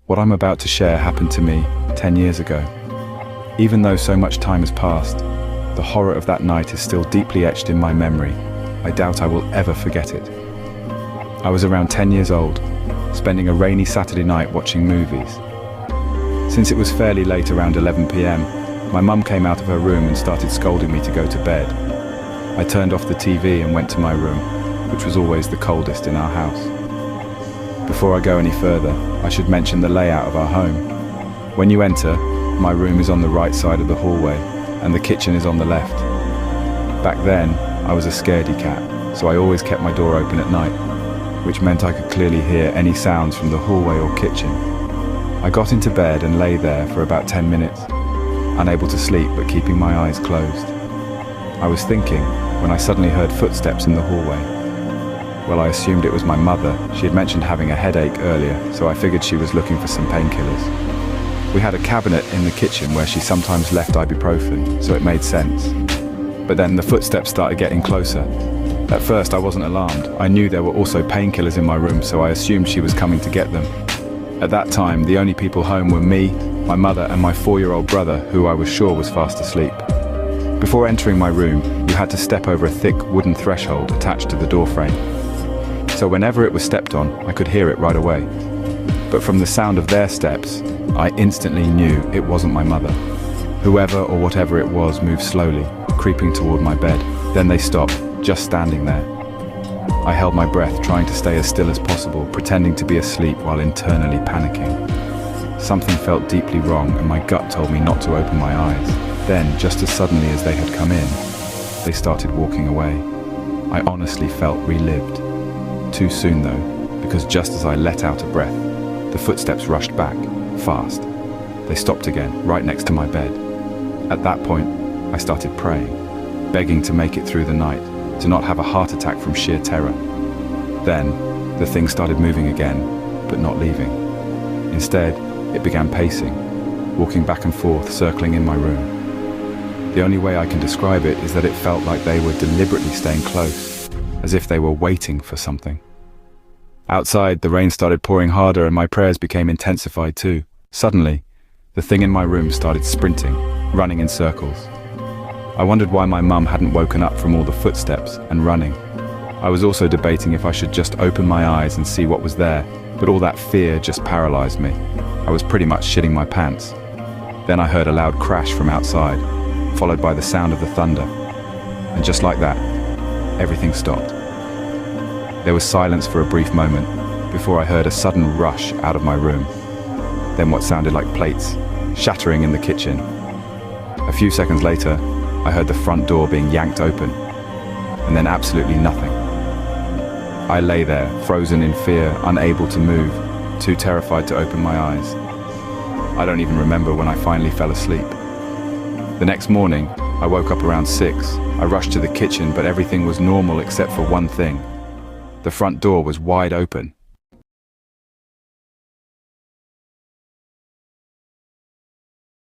What I'm about to share happened to me 10 years ago. Even though so much time has passed, the horror of that night is still deeply etched in my memory. I doubt I will ever forget it. I was around 10 years old, spending a rainy Saturday night watching movies. Since it was fairly late, around 11 p.m, my mum came out of her room and started scolding me to go to bed. I turned off the TV and went to my room, which was always the coldest in our house. Before I go any further, I should mention the layout of our home. When you enter, my room is on the right side of the hallway, and the kitchen is on the left. Back then, I was a scaredy cat, so I always kept my door open at night, which meant I could clearly hear any sounds from the hallway or kitchen. I got into bed and lay there for about 10 minutes, unable to sleep but keeping my eyes closed. I was thinking when I suddenly heard footsteps in the hallway. Well, I assumed it was my mother. She had mentioned having a headache earlier, so I figured she was looking for some painkillers. We had a cabinet in the kitchen where she sometimes left ibuprofen, so it made sense. But then the footsteps started getting closer. At first I wasn't alarmed. I knew there were also painkillers in my room, so I assumed she was coming to get them. At that time, the only people home were me, my mother, and my 4-year-old brother, who I was sure was fast asleep. Before entering my room, you had to step over a thick wooden threshold attached to the doorframe. So whenever it was stepped on, I could hear it right away. But from the sound of their steps, I instantly knew it wasn't my mother. Whoever or whatever it was moved slowly, creeping toward my bed. Then they stopped, just standing there. I held my breath, trying to stay as still as possible, pretending to be asleep while internally panicking. Something felt deeply wrong, and my gut told me not to open my eyes. Then, just as suddenly as they had come in, they started walking away. I honestly felt relived. Too soon though, because just as I let out a breath, the footsteps rushed back, fast. They stopped again, right next to my bed. At that point, I started praying, begging to make it through the night, to not have a heart attack from sheer terror. Then, the thing started moving again, but not leaving. Instead, it began pacing, walking back and forth, circling in my room. The only way I can describe it is that it felt like they were deliberately staying close, as if they were waiting for something. Outside, the rain started pouring harder and my prayers became intensified too. Suddenly, the thing in my room started sprinting, running in circles. I wondered why my mum hadn't woken up from all the footsteps and running. I was also debating if I should just open my eyes and see what was there, but all that fear just paralyzed me. I was pretty much shitting my pants. Then I heard a loud crash from outside, followed by the sound of the thunder. And just like that, everything stopped. There was silence for a brief moment before I heard a sudden rush out of my room. Then what sounded like plates shattering in the kitchen. A few seconds later, I heard the front door being yanked open, and then absolutely nothing. I lay there, frozen in fear, unable to move, too terrified to open my eyes. I don't even remember when I finally fell asleep. The next morning, I woke up around 6. I rushed to the kitchen, but everything was normal except for one thing. The front door was wide open.